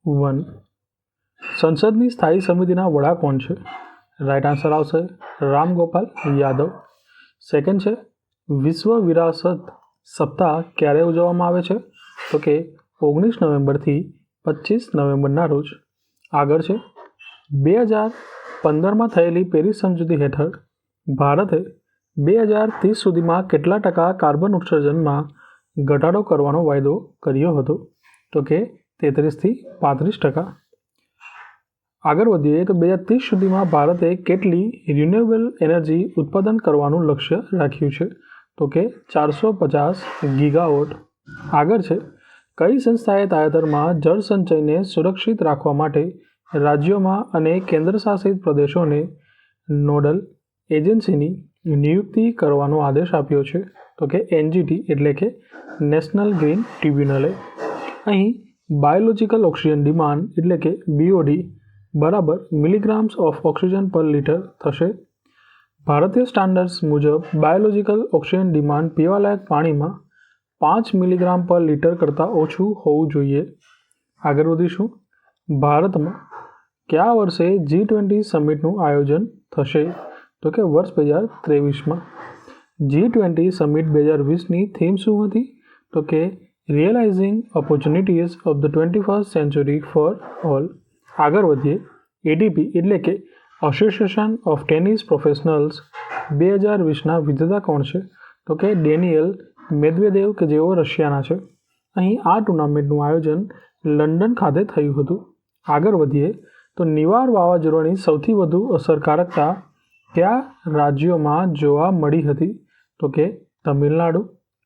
1. સંસદની સ્થાયી સમિતિના વડા કોણ છે? રાઈટ આન્સર આવશે રામ ગોપાલ યાદવ. સેકન્ડ છે વિશ્વ વિરાસત સપ્તાહ ક્યારે ઉજવવામાં આવે છે? તો કે 19 નવેમ્બરથી 25 નવેમ્બરના રોજ. આગળ છે 2015માં થયેલી પેરિસ સમજૂતી હેઠળ ભારતે 2030 સુધીમાં કેટલા ટકા કાર્બન ઉત્સર્જનમાં ઘટાડો કરવાનો વાયદો કર્યો હતો? તો કે 33થી 35%. આગળ વધીએ તો 2030 સુધીમાં ભારતે કેટલી રિન્યુએબલ એનર્જી ઉત્પાદન કરવાનું લક્ષ્ય રાખ્યું છે? તો કે 450 ગીગાવોટ. આગળ છે કઈ સંસ્થાએ તાજેતરમાં જળ સંચયને સુરક્ષિત રાખવા માટે રાજ્યોમાં અને કેન્દ્રશાસિત પ્રદેશોને નોડલ એજન્સીની નિયુક્તિ કરવાનો આદેશ આપ્યો છે? તો કે NGT એટલે કે નેશનલ ગ્રીન ટ્રિબ્યુનલે. અહીં બાયોલોજિકલ ઓક્સિજન ડિમાન્ડ એટલે કે BOD બરાબર મિલીગ્રામ્સ ઓફ ઓક્સિજન પર લીટર થશે. ભારતીય સ્ટાન્ડર્ડ્સ મુજબ બાયોલોજિકલ ઓક્સિજન ડિમાન્ડ પીવાલાયક પાણીમાં 5 મિલીગ્રામ પર લીટર કરતાં ઓછું હોવું જોઈએ. આગળ વધીશું. ભારતમાં કયા વર્ષે G20 સમિટનું આયોજન થશે? તો કે વર્ષ 2023માં. G20 સમિટ 2020ની થીમ શું હતી? તો કે realizing opportunities of the 21st century for all. આગળ વધીએ. ATP એટલે કે એસોસિએશન ઓફ ટેનિસ પ્રોફેશનલ્સ 2020ના વિજેતા કોણ છે? તો કે ડેનિયલ મેદવેદેવ કે જેઓ રશિયાના છે. અહીં આ ટુર્નામેન્ટનું આયોજન લંડન ખાતે થયું હતું. આગળ વધીએ તો નિવાર વાવાઝોડાની સૌથી વધુ અસરકારકતા કયા રાજ્યોમાં જોવા મળી હતી? તો કે તમિલનાડુ,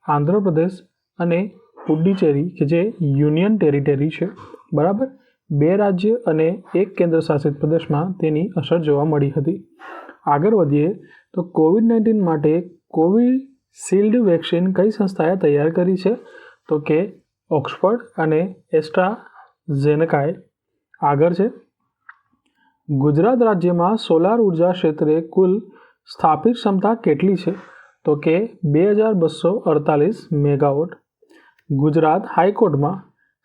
આંધ્રપ્રદેશ અને પુડ્ડુચેરી કે જે યુનિયન ટેરિટરી છે. બરાબર. 2 રાજ્ય અને 1 કેન્દ્રશાસિત પ્રદેશમાં તેની અસર જોવા મળી હતી. આગળ વધીએ તો COVID-19 માટે કોવિશિલ્ડ વેક્સિન કઈ સંસ્થાએ તૈયાર કરી છે? તો કે ઓક્સફર્ડ અને એસ્ટ્રાઝેનેકાએ. આગળ છે ગુજરાત રાજ્યમાં સોલાર ઉર્જા ક્ષેત્રે કુલ સ્થાપિત ક્ષમતા કેટલી છે? તો કે 2248 મેગાવોટ. ગુજરાત હાઈકોર્ટમાં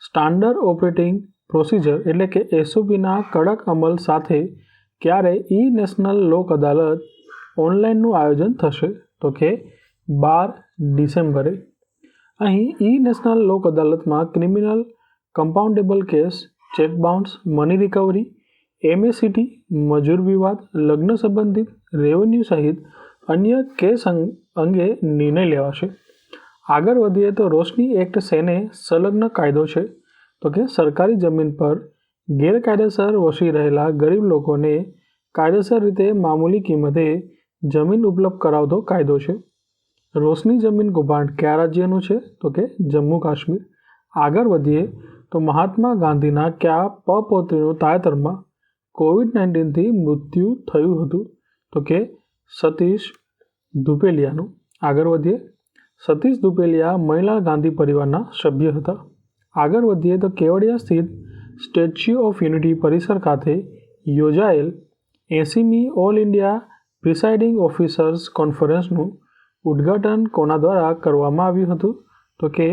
સ્ટાન્ડર્ડ ઓપરેટિંગ પ્રોસિજર એટલે કે SOPના કડક અમલ સાથે ક્યારે નેશનલ લોક અદાલત ઓનલાઈનનું આયોજન થશે? તો કે 12 ડિસેમ્બરે. અહીં નેશનલ લોક અદાલતમાં criminal, compoundable case, cheque bounce, money recovery, MACT, મજૂર વિવાદ, લગ્ન સંબંધિત, રેવન્યુ સહિત અન્ય કેસ અંગે નિર્ણય લેવાશે. આગળ વધીએ તો રોશની એક્ટ શેને સંલગ્ન કાયદો છે? તો કે સરકારી જમીન પર ગેરકાયદેસર વસી રહેલા ગરીબ લોકોને કાયદેસર રીતે મામૂલી કિંમતે જમીન ઉપલબ્ધ કરાવતો કાયદો છે. રોશની જમીન કૌભાંડ કયા રાજ્યનું છે? તો કે જમ્મુ કાશ્મીર. આગળ વધીએ તો મહાત્મા ગાંધીના કયા પૌત્રીનું તાજેતરમાં COVID-19થી મૃત્યુ થયું હતું? તો કે સતીશ ધુપેલિયાનું. આગળ વધીએ. સતીશ ધુપેલિયા મહિલા ગાંધી પરિવારના સભ્ય હતા. આગળ વધીએ તો કેવડિયા સ્થિત સ્ટેચ્યુ ઓફ યુનિટી પરિસર ખાતે યોજાયેલ 80મી ઓલ ઇન્ડિયા પ્રિસાઇડિંગ ઓફિસર્સ કોન્ફરન્સનું ઉદ્ઘાટન કોના દ્વારા કરવામાં આવ્યું હતું? તો કે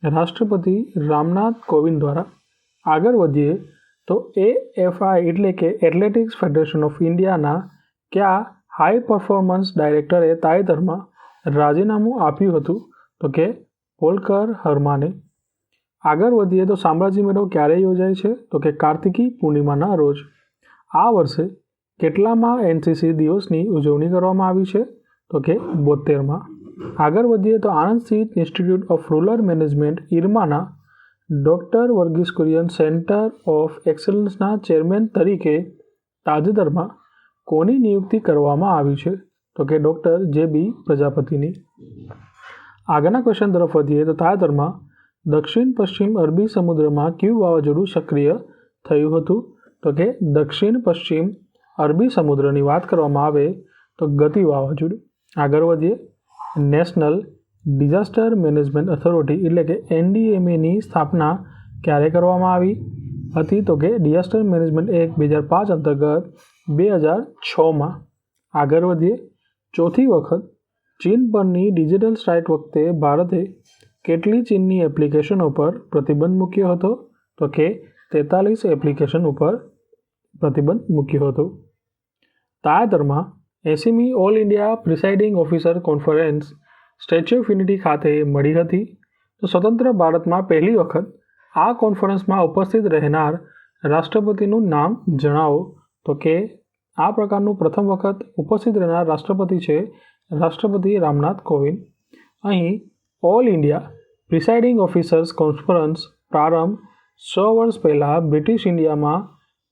રાષ્ટ્રપતિ રામનાથ કોવિંદ દ્વારા. આગળ વધીએ તો AFI એટલે કે એથ્લેટિક્સ ફેડરેશન ઓફ ઇન્ડિયાના કયા હાઈ પરફોર્મન્સ ડાયરેક્ટરે તાજેતરમાં રાજીનામું આપ્યું હતું? તો કે પોલકર હરમાને. આગળ વધીએ તો શામળાજી મેળો ક્યારે યોજાય છે? તો કે કાર્તિકી પૂર્ણિમાના રોજ. આ વર્ષે કેટલામાં NCC દિવસની ઉજવણી કરવામાં આવી છે? તો કે 72માં. આગળ વધીએ તો આણંદ સ્થિત ઇન્સ્ટિટ્યૂટ ઓફ રૂરલ મેનેજમેન્ટ IRMAના doctor Verghese Kurien centre of એક્સલન્સના ચેરમેન તરીકે તાજેતરમાં કોની નિયુક્તિ કરવામાં આવી છે? તો કે ડૉક્ટર JB પ્રજાપતિની. આગળના ક્વેશ્ચન તરફ વધીએ તો તાજેતરમાં દક્ષિણ પશ્ચિમ અરબી સમુદ્રમાં કયું વાવાઝોડું સક્રિય થયું હતું? તો કે દક્ષિણ પશ્ચિમ અરબી સમુદ્રની વાત કરવામાં આવે તો ગતિ વાવાઝોડું. આગળ વધીએ. નેશનલ ડિઝાસ્ટર મેનેજમેન્ટ ઓથોરિટી એટલે કે NDMAની સ્થાપના ક્યારે કરવામાં આવી હતી? તો કે ડિઝાસ્ટર મેનેજમેન્ટ એક્ટ 2005 અંતર્ગત 2006માં. આગળ વધીએ. ચોથી વખત ચીન પરની ડિજિટલ સ્ટ્રાઇક વખતે ભારતે કેટલી ચીનની એપ્લિકેશનો પર પ્રતિબંધ મૂક્યો હતો? તો કે 43 એપ્લિકેશન ઉપર પ્રતિબંધ મૂક્યો હતો. તાજેતરમાં 80મી all India presiding officer conference Statue of Unity ખાતે મળી હતી. તો સ્વતંત્ર ભારતમાં પહેલી વખત આ કોન્ફરન્સમાં ઉપસ્થિત રહેનાર રાષ્ટ્રપતિનું નામ જણાવો. તો કે આ પ્રકારનું પ્રથમ વખત ઉપસ્થિત રહેનાર રાષ્ટ્રપતિ છે રાષ્ટ્રપતિ રામનાથ કોવિંદ. અહીં all India presiding officers conference પ્રારંભ 100 વર્ષ પહેલાં બ્રિટિશ ઇન્ડિયામાં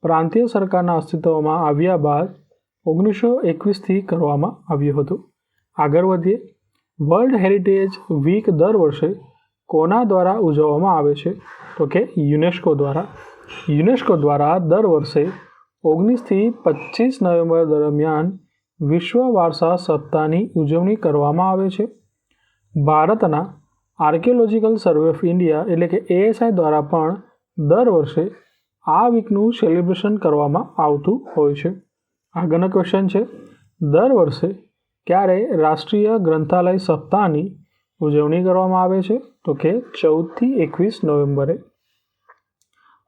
પ્રાંતીય સરકારના અસ્તિત્વમાં આવ્યા બાદ 1921થી કરવામાં આવ્યું હતું. આગળ વધીએ. વર્લ્ડ હેરિટેજ વીક દર વર્ષે કોના દ્વારા ઉજવવામાં આવે છે? તો કે યુનેસ્કો દ્વારા. યુનેસ્કો દ્વારા દર વર્ષે 19થી 25 નવેમ્બર દરમિયાન વિશ્વ વારસા સપ્તાહની ઉજવણી કરવામાં આવે છે. ભારતના આર્કિયોલોજીકલ સર્વે ઓફ ઇન્ડિયા એટલે કે ASI દ્વારા પણ દર વર્ષે આ વીકનું સેલિબ્રેશન કરવામાં આવતું હોય છે. આગળનો ક્વેશ્ચન છે, દર વર્ષે ક્યારે રાષ્ટ્રીય ગ્રંથાલય સપ્તાહની ઉજવણી કરવામાં આવે છે? તો કે 14થી 21 નવેમ્બરે.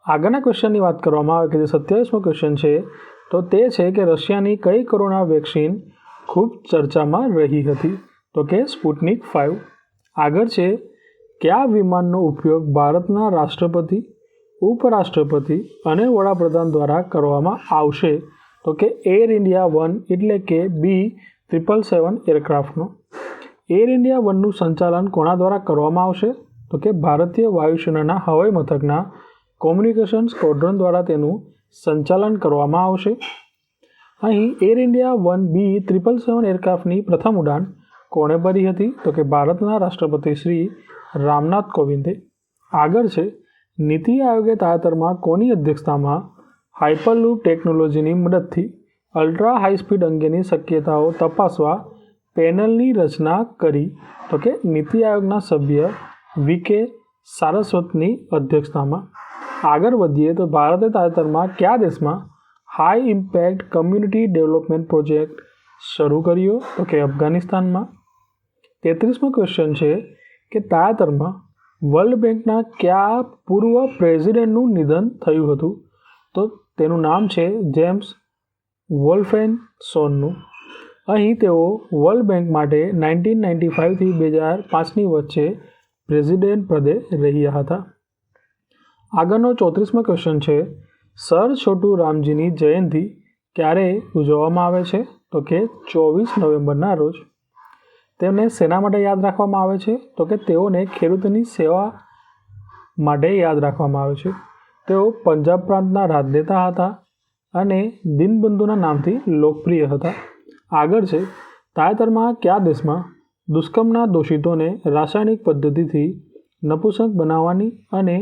આગળના ક્વેશ્ચનની વાત કરવામાં આવે કે જે 27મો ક્વેશ્ચન છે તો તે છે કે રશિયાની કઈ કોરોના વેક્સિન ખૂબ ચર્ચામાં રહી હતી? તો કે સ્પુટનિક 5. આગળ છે, કયા વિમાનનો ઉપયોગ ભારતના રાષ્ટ્રપતિ, ઉપરાષ્ટ્રપતિ અને વડાપ્રધાન દ્વારા કરવામાં આવશે? તો કે એર ઇન્ડિયા 1 એટલે કે B777 એરક્રાફ્ટનો. એર ઇન્ડિયા 1નું સંચાલન કોના દ્વારા કરવામાં આવશે? તો કે ભારતીય વાયુસેનાના હવાઈ મથકના કોમ્યુનિકેશન સ્ક્વોડ્રન દ્વારા તેનું સંચાલન કરવામાં આવશે. અહીં એર ઇન્ડિયા 1 B777 એરક્રાફ્ટની પ્રથમ ઉડાન કોણે ભરી હતી? તો કે ભારતના રાષ્ટ્રપતિ શ્રી રામનાથ કોવિંદે. આગળ છે, નીતિ આયોગે તાજેતરમાં કોની અધ્યક્ષતામાં હાઇપરલૂપ ટેકનોલોજીની મદદથી અલ્ટ્રા હાઈસ્પીડ અંગેની શક્યતાઓ તપાસવા પેનલની રચના કરી? તો કે નીતિ આયોગના સભ્ય VK સારસ્વતની અધ્યક્ષતામાં. આગળ વધીએ તો ભારતે તાજેતરમાં કયા દેશમાં high impact community development project શરૂ કર્યો? તો કે અફઘાનિસ્તાનમાં. 33મો ક્વેશ્ચન છે કે તાજેતરમાં વર્લ્ડ બેંકના કયા પૂર્વ પ્રેસિડેન્ટનું નિધન થયું હતું? તો તેનું નામ છે જેમ્સ વોલ્ફેનસોનનું. અહીં તેઓ વર્લ્ડ બેંક માટે 1995થી 2005ની વચ્ચે પ્રેસિડેન્ટ પદે રહ્યા હતા. આગળનો 34મો ક્વેશ્ચન છે, સર છોટુ રામજીની જયંતિ ક્યારે ઉજવવામાં આવે છે? તો કે 24 નવેમ્બરના રોજ. તેમને શેના માટે યાદ રાખવામાં આવે છે? તો કે તેઓને ખેડૂતોની સેવા માટે યાદ રાખવામાં આવે છે. તેઓ પંજાબ પ્રાંતના રાજનેતા હતા અને દીનબંધુના નામથી લોકપ્રિય હતા. આગળ છે, તાજેતરમાં કયા દેશમાં દુષ્કર્મના દોષિતોને રાસાયણિક પદ્ધતિથી નપુંસક બનાવવાની અને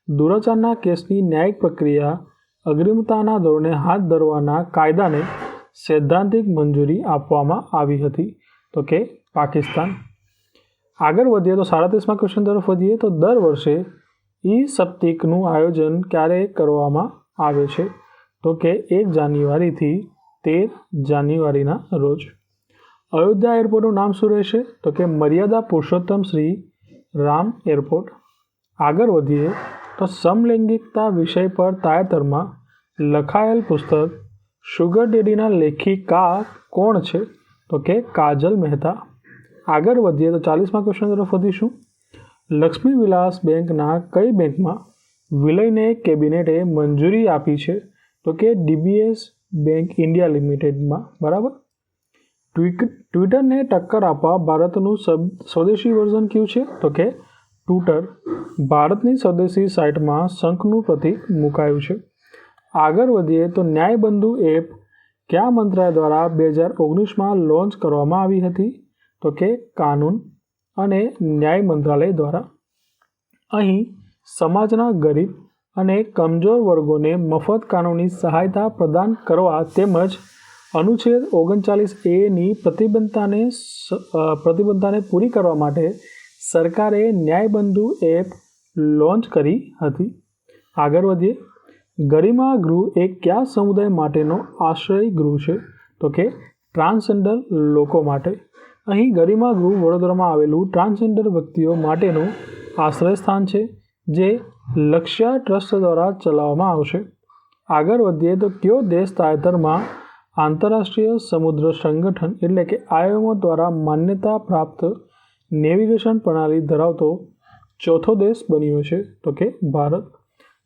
દુરાચારના કેસની ન્યાયિક પ્રક્રિયા અગ્રિમતાના ધોરણે હાથ ધરવાના કાયદાને સૈદ્ધાંતિક મંજૂરી આપવામાં આવી હતી? તો કે પાકિસ્તાન. આગળ વધીએ તો 37મા ક્વેશ્ચન તરફ વધીએ તો દર વર્ષે સપ્તિકનું આયોજન ક્યારે કરવામાં આવે છે? તો કે 1 જાન્યુઆરીથી 13 જાન્યુઆરીના રોજ. અયોધ્યા એરપોર્ટનું નામ શું રહેશે? તો કે મર્યાદા પુરુષોત્તમ શ્રી રામ એરપોર્ટ. આગળ વધીએ તો સમલૈંગિકતા વિષય પર તાજેતરમાં લખાયેલ પુસ્તક શુગર ડેડીના લેખિકા કોણ છે? તો કે કાજલ મહેતા. આગળ વધીએ તો 40મા ક્વેશ્ચન તરફ વધીશું. લક્ષ્મી વિલાસ બેંકના કઈ બેંકમાં વિલયને કેબિનેટે મંજૂરી આપી છે? તો કે DBS બેંક ઇન્ડિયા લિમિટેડમાં. બરાબર. ટ્વિટરને ટક્કર આપવા ભારતનું સ્વદેશી વર્ઝન કયું છે? તો કે ટ્વિટર. ભારતની સ્વદેશી સાઇટમાં શંખનું પ્રતીક મુકાયું છે. આગળ વધીએ તો ન્યાયબંધુ એપ કયા મંત્રાલય દ્વારા 2019માં લોન્ચ કરવામાં આવી હતી? તો કે કાનૂન અને ન્યાય મંત્રાલય દ્વારા. અહીં સમાજના ગરીબ અને કમજોર વર્ગોને મફત કાનૂની સહાયતા પ્રદાન કરવા તેમજ અનુચ્છેદ 39A ની પ્રતિબદ્ધતાને પૂરી કરવા માટે સરકારે ન્યાયબંધુ એપ લોન્ચ કરી હતી. આગળ વધીએ. ગરિમા ગૃહ એ કયા સમુદાય માટેનો આશ્રય ગૃહ છે? તો કે ટ્રાન્સજેન્ડર લોકો માટે. અહીં ગરિમા ગૃહ વડોદરામાં આવેલું ટ્રાન્સજેન્ડર વ્યક્તિઓ માટેનું આશ્રય સ્થાન છે જે લક્ષ્યા ટ્રસ્ટ દ્વારા ચલાવવામાં આવશે. આગળ વધીએ તો કયો દેશ તાજેતરમાં આંતરરાષ્ટ્રીય સમુદ્ર સંગઠન એટલે કે IMO દ્વારા માન્યતા પ્રાપ્ત નેવિગેશન પ્રણાલી ધરાવતો ચોથો દેશ બન્યો છે? તો કે ભારત.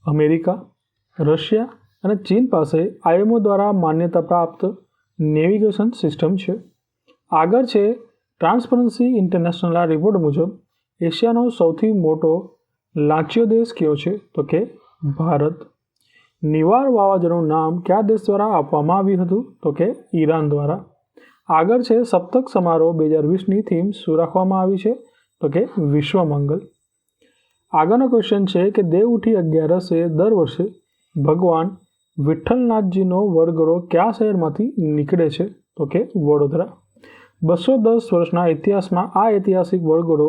અમેરિકા, રશિયા અને ચીન પાસે IMO દ્વારા માન્યતા પ્રાપ્ત નેવિગેશન સિસ્ટમ છે. આગળ છે ટ્રાન્સપરન્સી ઇન્ટરનેશનલના રિપોર્ટ મુજબ એશિયાનો સૌથી મોટો લાંચિયો દેશ કયો છે? તો કે ભારત. નિવાર વાવાઝોડાનું નામ કયા દેશ દ્વારા આપવામાં આવ્યું હતું? તો કે ઈરાન દ્વારા. આગળ છે સપ્તક સમારોહ 2020ની થીમ શું રાખવામાં આવી છે? તો કે વિશ્વ મંગલ. આગળનો ક્વેશ્ચન છે કે દેવઉઠી અગિયારસે દર વર્ષે ભગવાન વિઠ્ઠલનાથજીનો વરઘોડો કયા શહેરમાંથી નીકળે છે? તો કે વડોદરા. 210 વર્ષના ઇતિહાસમાં આ ઐતિહાસિક વરઘોડો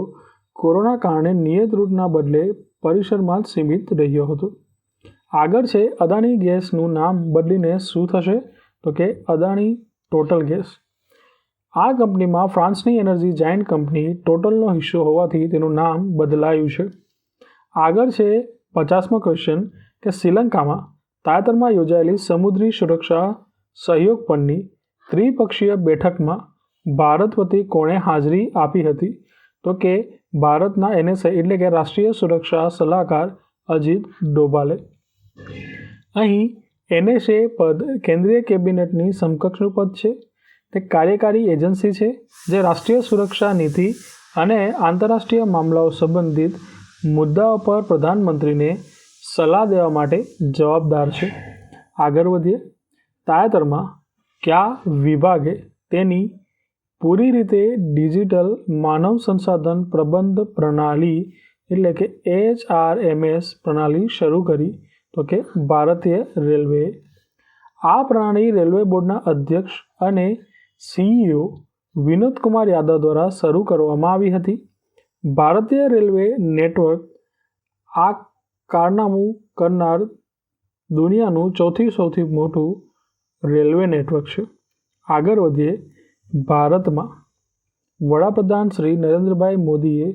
કોરોના કારણે નિયત રૂટના બદલે પરિસરમાં જ સીમિત રહ્યો હતો. આગળ છે અદાણી ગેસનું નામ બદલીને શું થશે? તો કે અદાણી ટોટલ ગેસ. આ કંપનીમાં ફ્રાન્સની એનર્જી જાયન્ટ કંપની ટોટલનો હિસ્સો હોવાથી તેનું નામ બદલાયું છે. આગળ છે 50મો ક્વેશ્ચન કે શ્રીલંકામાં તાજેતરમાં યોજાયેલી સમુદ્રી સુરક્ષા સહયોગ પરની ત્રિપક્ષીય બેઠકમાં ભારત વતી કોણે હાજરી આપી હતી? તો કે ભારતના NSA એટલે કે રાષ્ટ્રીય સુરક્ષા સલાહકાર અજીત ડોભાલે. અહીં NSA પદ કેન્દ્રીય કેબિનેટની સમકક્ષનું પદ છે. તે કાર્યકારી એજન્સી છે જે રાષ્ટ્રીય સુરક્ષા નીતિ અને આંતરરાષ્ટ્રીય મામલાઓ સંબંધિત મુદ્દાઓ પર પ્રધાનમંત્રીને સલાહ દેવા માટે જવાબદાર છે. આગળ વધીએ. તાજેતરમાં કયા વિભાગે તેની પૂરી રીતે ડિજિટલ માનવ સંસાધન પ્રબંધ પ્રણાલી એટલે કે HRMS પ્રણાલી શરૂ કરી? તો કે ભારતીય રેલવેએ. આ પ્રણાલી રેલવે બોર્ડના અધ્યક્ષ અને CEO વિનોદ કુમાર યાદવ દ્વારા શરૂ કરવામાં આવી હતી. ભારતીય રેલવે નેટવર્ક આ કારનામું કરનાર દુનિયાનું ચોથી સૌથી મોટું રેલવે નેટવર્ક છે. આગળ વધીએ. ભારતમાં વડાપ્રધાન શ્રી નરેન્દ્રભાઈ મોદીએ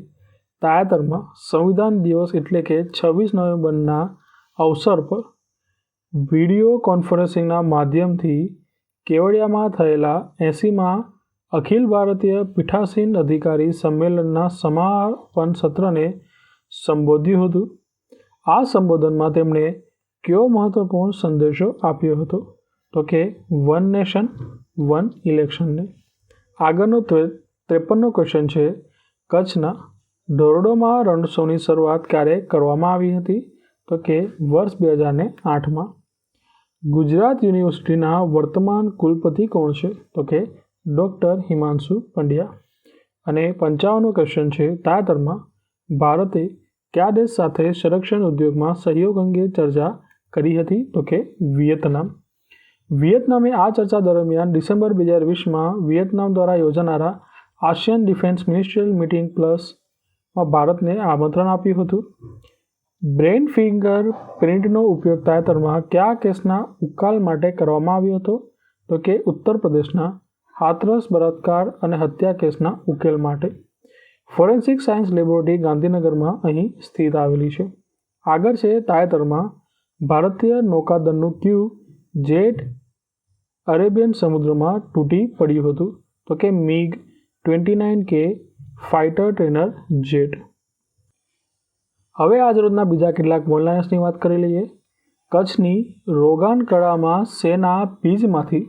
તાજેતરમાં સંવિધાન દિવસ એટલે કે 26 નવેમ્બરના અવસર પર વિડીયો કોન્ફરન્સિંગના માધ્યમથી કેવડિયામાં થયેલા 80મા અખિલ ભારતીય પીઠાસીન અધિકારી સંમેલનના સમાપન સત્રને સંબોધ્યું હતું. આ સંબોધનમાં તેમણે કયો મહત્વપૂર્ણ સંદેશો આપ્યો હતો? તો કે વન નેશન વન ઇલેક્શનને. આગળનો 53મો ક્વેશ્ચન છે કચ્છના ધોરડોમાં રણોત્સવની શરૂઆત ક્યારે કરવામાં આવી હતી? તો કે વર્ષ 2008માં. ગુજરાત યુનિવર્સિટીના વર્તમાન કુલપતિ કોણ છે? તો કે ડૉક્ટર હિમાંશુ પંડ્યા. અને 55મો ક્વેશ્ચન છે તાજેતરમાં ભારતે કયા દેશ સાથે સંરક્ષણ ઉદ્યોગમાં સહયોગ અંગે ચર્ચા કરી હતી? તો કે વિયેતનામ. વિયેતનામે આ ચર્ચા દરમિયાન ડિસેમ્બર 2020માં વિયેતનામ દ્વારા યોજાનારા આસિયાન ડિફેન્સ મિનિસ્ટ્રીયલ મીટિંગ પ્લસમાં ભારતને આમંત્રણ આપ્યું હતું. બ્રેઇન ફિંગર પ્રિન્ટનો ઉપયોગ તાજેતરમાં કયા કેસના ઉકેલ માટે કરવામાં આવ્યો હતો? તો કે ઉત્તર પ્રદેશના હાથરસ બળાત્કાર અને હત્યા કેસના ઉકેલ માટે. ફોરેન્સિક સાયન્સ લેબોરેટરી ગાંધીનગરમાં અહીં સ્થિત આવેલી છે. આગળ છે તાજેતરમાં ભારતીય નૌકાદળનું ક્યુ જેટ અરેબિયન સમુદ્રમાં તૂટી પડ્યું હતું? તો કે MiG-29K ફાઇટર ટ્રેનર જેટ. હવે આજરોજના બીજા કેટલાક મોલનાયસની વાત કરી લઈએ. કચ્છની રોગાન કળામાં શેના બીજમાંથી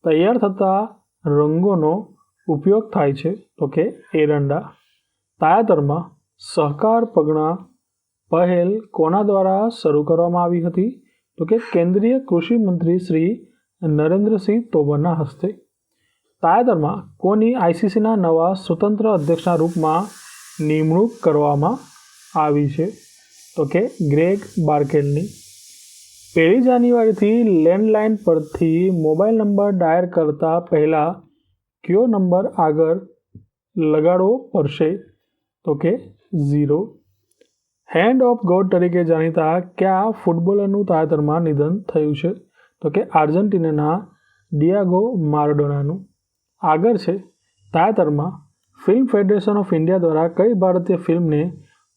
તૈયાર થતા રંગોનો ઉપયોગ થાય છે? તો કે એરંડા. તાજેતરમાં સહકાર પગના પહેલ કોના દ્વારા શરૂ કરવામાં આવી હતી? તો કે કેન્દ્રીય કૃષિ મંત્રી શ્રી નરેન્દ્રસિંહ તોમરના હસ્તે. તાજેતરમાં કોની ICCના નવા સ્વતંત્ર અધ્યક્ષના રૂપમાં નિમણૂક કરવામાં આવી છે? તો કે ગ્રેગ બાર્કેલની. 1 જાન્યુઆરીથી લેન્ડલાઇન પરથી મોબાઈલ નંબર ડાયલ કરતા પહેલાં કયો નંબર આગળ લગાડવો પડશે? તો કે 0. હેન્ડ ઓફ ગોડ તરીકે જાણીતા કયા ફૂટબોલરનું તાજેતરમાં નિધન થયું છે? તો કે આર્જેન્ટિનાના ડિયાગો મારાડોનાનું. આગળ છે તાજેતરમાં ફિલ્મ ફેડરેશન ઓફ ઇન્ડિયા દ્વારા કઈ ભારતીય ફિલ્મને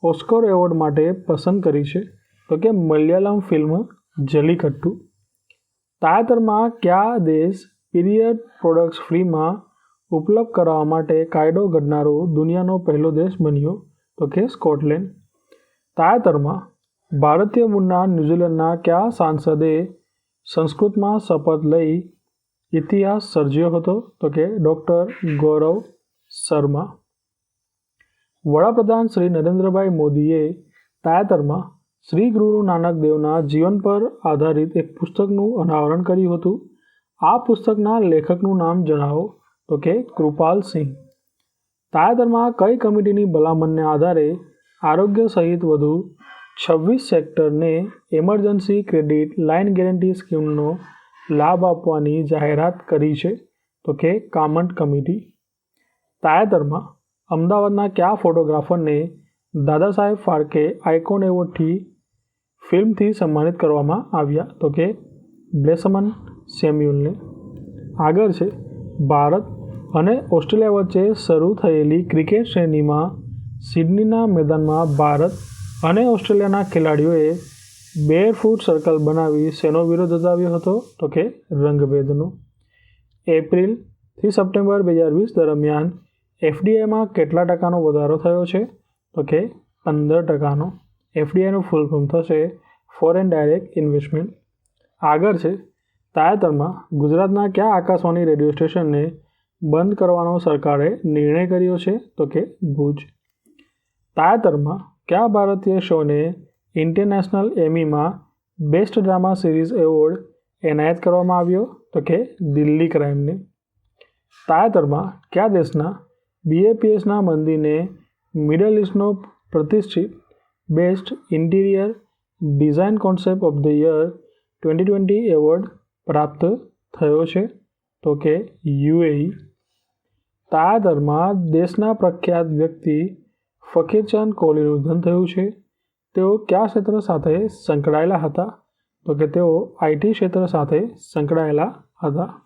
ઓસ્કર એવોર્ડ માટે પસંદ કરી છે? તો કે મલયાલમ ફિલ્મ જલ્લીકટ્ટુ. તાજેતરમાં કયા દેશ પીરિયડ પ્રોડક્ટ્સ ફ્રીમાં ઉપલબ્ધ કરાવવા માટે કાયદો ઘડનારો દુનિયાનો પહેલો દેશ બન્યો? તો કે સ્કોટલેન્ડ. તાજેતરમાં ભારતીય મૂળના ન્યૂઝીલેન્ડના કયા સાંસદે સંસ્કૃતમાં શપથ લઈ ઇતિહાસ સર્જ્યો હતો? તો કે ડૉક્ટર ગૌરવ શર્મા. વડાપ્રધાન શ્રી નરેન્દ્રભાઈ મોદીએ તાજેતરમાં શ્રી ગુરુ નાનક દેવના જીવન પર આધારિત એક પુસ્તકનું અનાવરણ કર્યું હતું. આ પુસ્તકના લેખકનું નામ જણાવો? તો કે કૃપાલ સિંહ. તાજેતરમાં કઈ કમિટીની ભલામણને આધારે આરોગ્ય સહિત વધુ 26 સેક્ટરને એમરજન્સી ક્રેડિટ લાઇન ગેરંટી સ્કીમનો લાભ આપવાની જાહેરાત કરી છે? તો કે કામટ કમિટી. તાજેતરમાં અમદાવાદના કયા ફોટોગ્રાફરને દાદા સાહેબ ફાળકે આઇકોન એવોર્ડથી ફિલ્મથી સન્માનિત કરવામાં આવ્યા? તો કે બ્લેસમન સેમ્યુઅલને. આગળ છે ભારત અને ઓસ્ટ્રેલિયા વચ્ચે શરૂ થયેલી ક્રિકેટ શ્રેણીમાં સિડનીના મેદાનમાં ભારત અને ઓસ્ટ્રેલિયાના ખેલાડીઓએ બેરફૂટ સર્કલ બનાવી શેનો વિરોધ દર્શાવ્યો હતો? તો કે રંગભેદનો. એપ્રિલથી સપ્ટેમ્બર 2020 દરમિયાન એફડીઆઈમાં કેટલા ટકાનો વધારો થયો છે? તો કે 15%. એફડીઆઈનું ફૂલ ફોર્મ થશે ફોરેન ડાયરેક્ટ ઇન્વેસ્ટમેન્ટ. આગળ છે તાજેતરમાં ગુજરાતના કયા આકાશવાણી રેડિયો સ્ટેશનને બંધ કરવાનો સરકારે નિર્ણય કર્યો છે? તો કે ભુજ. તાજેતરમાં કયા ભારતીય શોને ઇન્ટરનેશનલ એમીમાં બેસ્ટ ડ્રામા સિરીઝ એવોર્ડ એનાયત કરવામાં આવ્યો? તો કે દિલ્હી ક્રાઇમને. તાજેતરમાં કયા દેશના બીએપીએસના મંદિરને મિડલ ઇસ્ટનો પ્રતિષ્ઠિત best interior design concept of the year 2020 award પ્રાપ્ત થયો છે? તો કે યુએઈ. તાજેતરમાં દેશના પ્રખ્યાત વ્યક્તિ ફકીરચંદ કોહલીનું નિધન થયું છે. તેઓ કયા ક્ષેત્ર સાથે સંકળાયેલા હતા? તો કે તેઓ આઈટી ક્ષેત્ર સાથે સંકળાયેલા હતા.